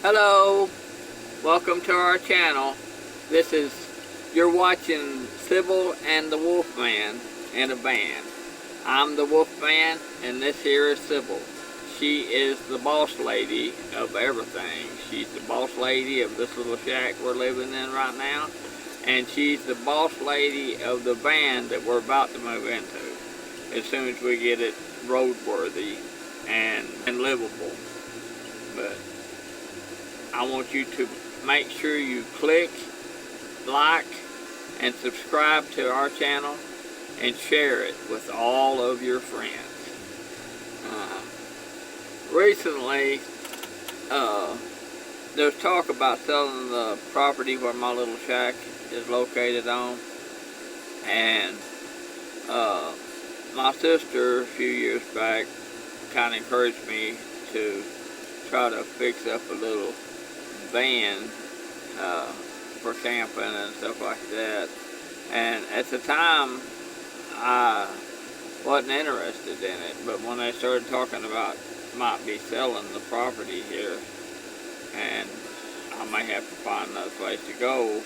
Hello, welcome to our channel. You're watching Sybil and the Wolfman in a band. I'm the Wolfman and this here is Sybil. She is the boss lady of everything. She's the boss lady of this little shack we're living in right now. And she's the boss lady of the band that we're about to move into. As soon as we get it roadworthy and livable. But I want you to make sure you click, like, and subscribe to our channel and share it with all of your friends. Recently, there's talk about selling the property where my little shack is located on. And my sister a few years back kind of encouraged me to try to fix up a little van for camping and stuff like that. And at the time I wasn't interested in it, but when they started talking about might be selling the property here and I may have to find another place to go,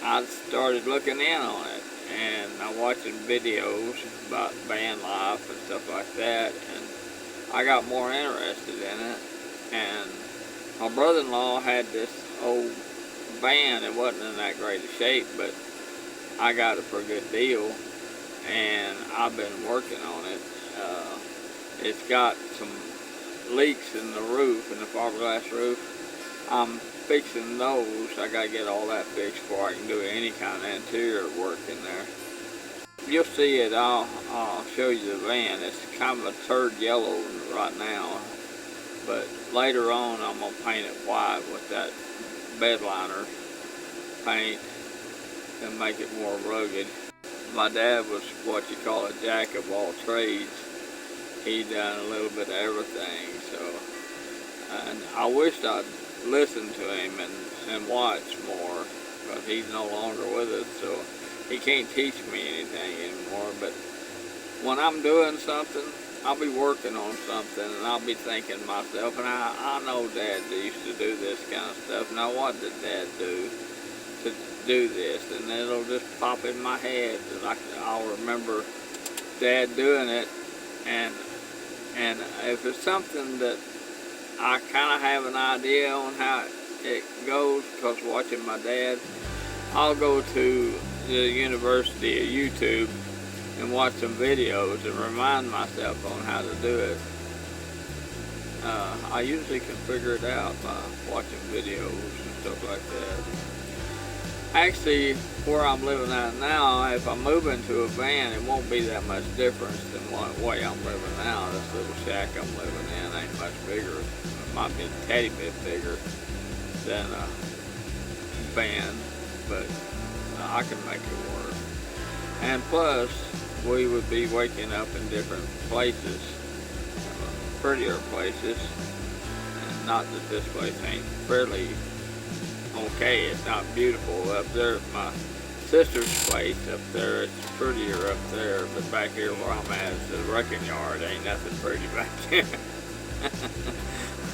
I started looking in on it, and I'm watching videos about van life and stuff like that, and I got more interested in it. And my brother-in-law had this old van. It wasn't in that great a shape, but I got it for a good deal, and I've been working on it. It's got some leaks in the roof, in the fiberglass roof. I'm fixing those. I gotta get all that fixed before I can do any kind of interior work in there. You'll see it. I'll show you the van. It's kind of a turd yellow right now, but later on I'm gonna paint it white with that bed liner paint and make it more rugged. My dad was what you call a jack of all trades. He done a little bit of everything, so, and I wished I'd listened to him and watched more, but he's no longer with us, so he can't teach me anything anymore. But when I'm doing something, I'll be working on something and I'll be thinking to myself, and I know Dad used to do this kind of stuff. Now what did Dad do to do this? And it'll just pop in my head, and I'll remember Dad doing it. And if it's something that I kind of have an idea on how it goes, because watching my dad, I'll go to the University of YouTube and watch some videos and remind myself on how to do it. I usually can figure it out by watching videos and stuff like that. Actually, where I'm living at now, if I move into a van, it won't be that much difference than what way I'm living now. This little shack I'm living in ain't much bigger. It might be a teddy bit bigger than a van, but I can make it work. And plus, we would be waking up in different places, prettier places. And not that this place ain't fairly okay, it's not beautiful up there. My sister's place up there, it's prettier up there, but back here where I'm at is the wrecking yard. Ain't nothing pretty back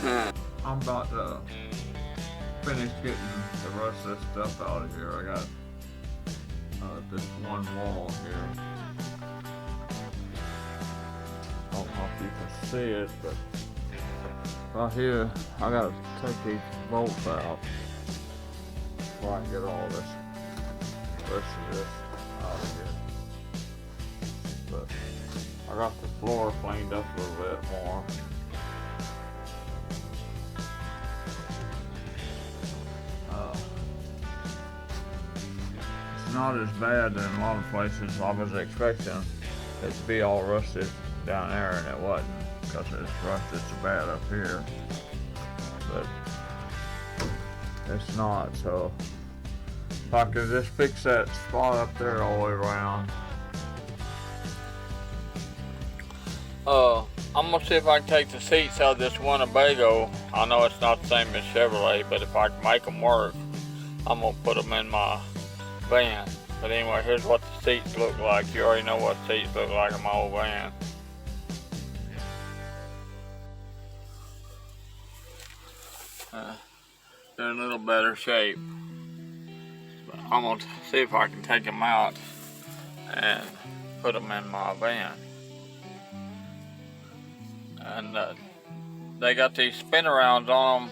there. I'm about to finish getting the rest of this stuff out of here. I got this one wall here. I don't know if you can see it, but right here I gotta take these bolts out before I can get all this rest of this out of here. But I got the floor cleaned up a little bit more. It's not as bad in a lot of places. I was expecting it to be all rusted down there, and it wasn't, because it's rusted so bad up here. But it's not, so if I could just fix that spot up there all the way around. I'm gonna see if I can take the seats out of this Winnebago. I know it's not the same as Chevrolet, but if I can make them work, I'm gonna put them in my van. But anyway, here's what the seats look like. You already know what seats look like in my old van. they're in a little better shape. But I'm gonna see if I can take them out and put them in my van. And they got these spin arounds on them,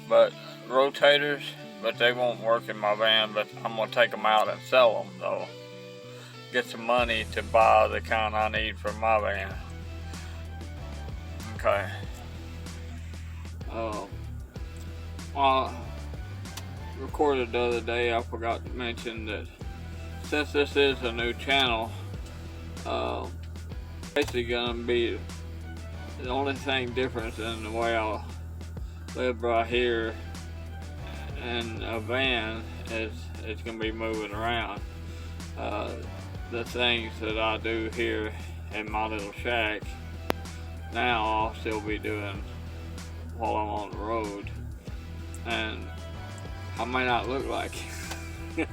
but rotators, but they won't work in my van. But I'm gonna take them out and sell them though. Get some money to buy the kind I need for my van. Okay. I recorded the other day, I forgot to mention that since this is a new channel, basically gonna be the only thing different in the way I live right here in a van is it's gonna be moving around. The things that I do here in my little shack now I'll still be doing while I'm on the road, and I may not look like it.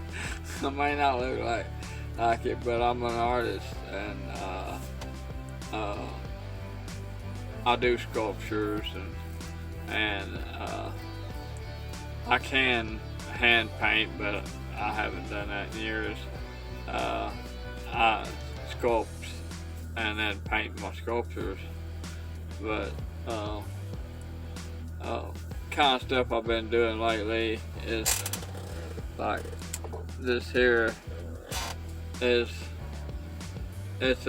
I may not look like it, but I'm an artist, and I do sculptures, and I can hand paint, but I haven't done that in years. I sculpt and then paint my sculptures, but kind of stuff I've been doing lately is like this here is it's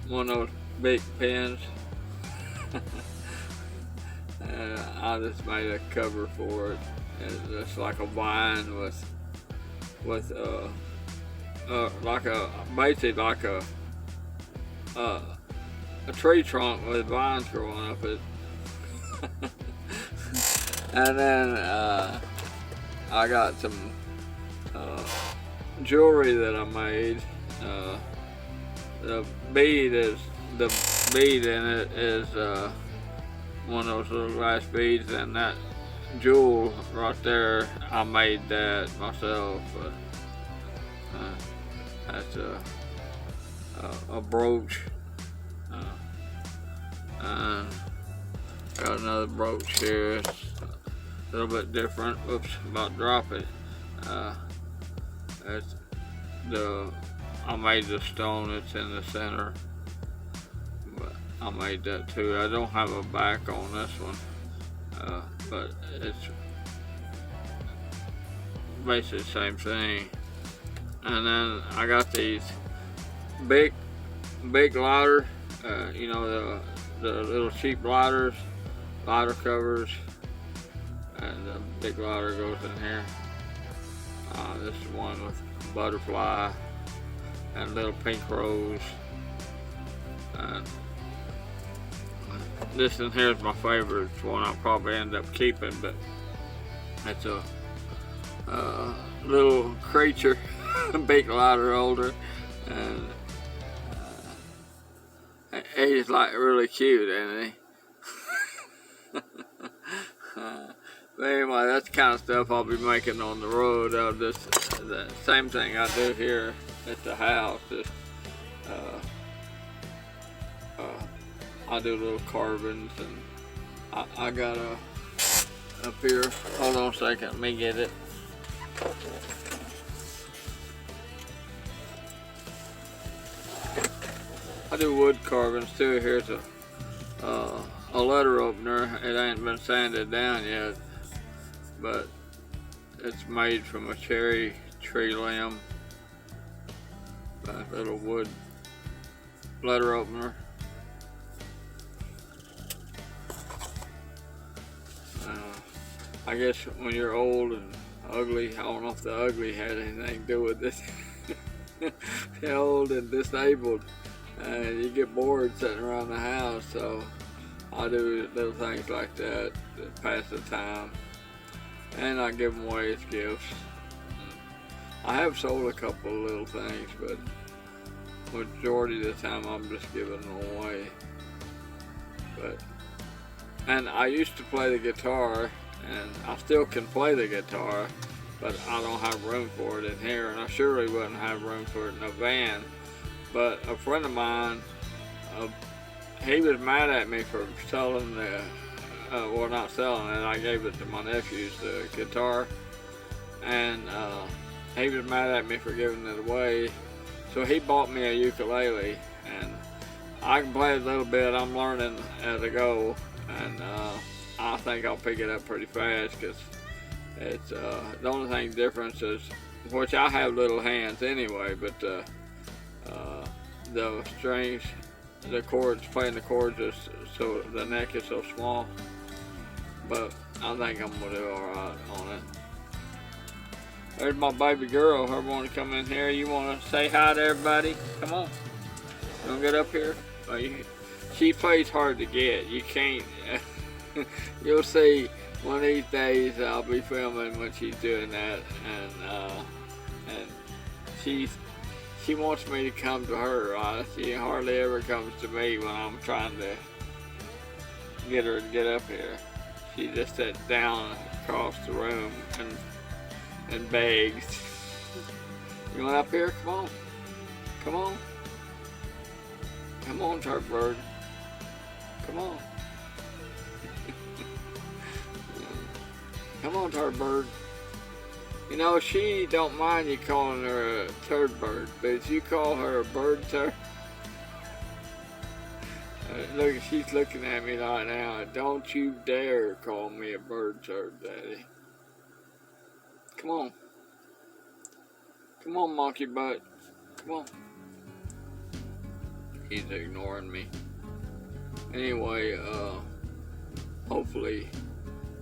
one of those big pens. And I just made a cover for it. It's like a vine with basically like a tree trunk with vines growing up it. And then I got some jewelry that I made. The bead in it is one of those little glass beads, and that jewel right there, I made that myself. That's a brooch. And got another brooch here. It's a little bit different. Oops, about to drop it. It's I made the stone that's in the center, but I made that too. I don't have a back on this one, but it's basically the same thing. And then I got these big lighter, you know, the little cheap lighter covers, and the big lighter goes in here. This is one with butterfly and little pink rose, and this in here is my favorite. It's one I'll probably end up keeping, but it's a little creature, big lighter holder, and he's like really cute, isn't he? But anyway, that's the kind of stuff I'll be making on the road. The same thing I do here at the house. Just, I do little carvings, and I got up here. Hold on a second, let me get it. I do wood carvings too. Here's a letter opener. It ain't been sanded down yet, but it's made from a cherry tree limb. A little wood letter opener. I guess when you're old and ugly, I don't know if the ugly had anything to do with this. You're old and disabled, and you get bored sitting around the house, so I do little things like that to pass the time, and I give them away as gifts. I have sold a couple of little things, but majority of the time I'm just giving them away. And I used to play the guitar, and I still can play the guitar, but I don't have room for it in here, and I surely wouldn't have room for it in a van. But a friend of mine, he was mad at me for selling well, not selling it. I gave it to my nephew's guitar, and he was mad at me for giving it away. So he bought me a ukulele, and I can play a little bit. I'm learning as I go, and I think I'll pick it up pretty fast, because it's the only thing difference is, which I have little hands anyway, but the strings, the chords, playing the chords is so the neck is so small. But I think I'm gonna do all right on it. There's my baby girl. Her want to come in here. You want to say hi to everybody? Come on. You want to get up here? Oh, she plays hard to get. You can't. You'll see one of these days I'll be filming when she's doing that, and she wants me to come to her. She hardly ever comes to me when I'm trying to get her to get up here. She just sits down across the room and begs. You want up here? Come on. Come on. Come on, turd bird. Come on. Come on, turd bird. You know, she don't mind you calling her a turd bird, but if you call her a bird turd, look, she's looking at me right now. Don't you dare call me a bird turd, Daddy. Come on. Come on, monkey butt. Come on. He's ignoring me. Anyway, hopefully,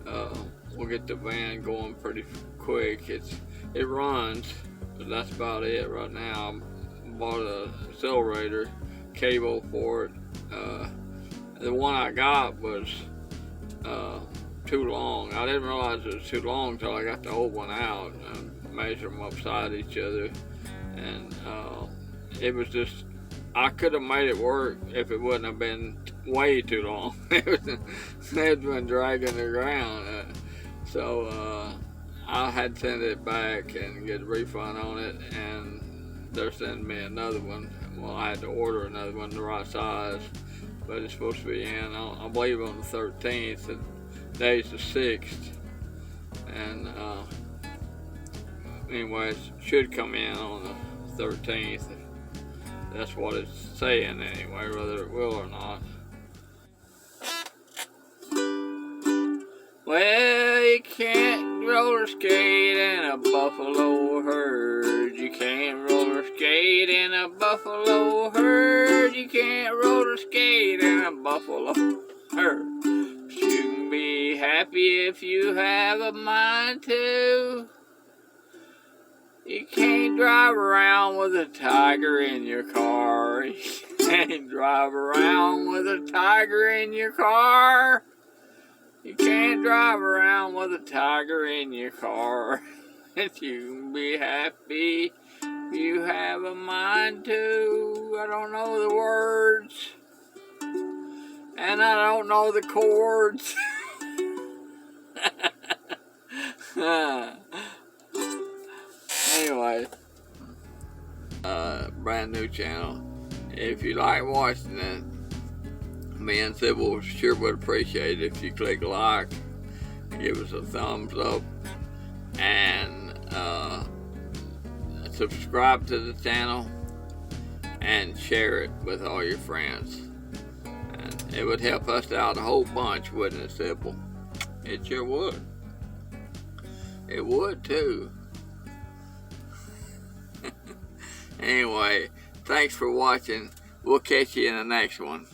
we'll get the van going pretty quick. It runs, but that's about it right now. I bought an accelerator cable for it. The one I got was too long. I didn't realize it was too long until I got the old one out and measured them upside each other, and it was just, I could have made it work if it wouldn't have been way too long. It had been dragging the ground, so I had to send it back and get a refund on it, and they're sending me another one. Well, I had to order another one the right size, but it's supposed to be in, I believe, on the 13th, and today's the 6th, and anyway, it should come in on the 13th. That's what it's saying anyway, whether it will or not. Well, you can't roller skate in a buffalo herd. You can't roller skate in a buffalo herd. You can't roller skate in a buffalo herd. You can be happy if you have a mind to. You can't drive around with a tiger in your car. You can't drive around with a tiger in your car. You can't drive around with a tiger in your car. If you can be happy, if you have a mind to. I don't know the words, and I don't know the chords. Anyway, brand new channel. If you like watching it, me and Sybil sure would appreciate it if you click like, give us a thumbs up, and subscribe to the channel and share it with all your friends. And it would help us out a whole bunch, wouldn't it, Sybil? It sure would. It would too. Anyway, thanks for watching. We'll catch you in the next one.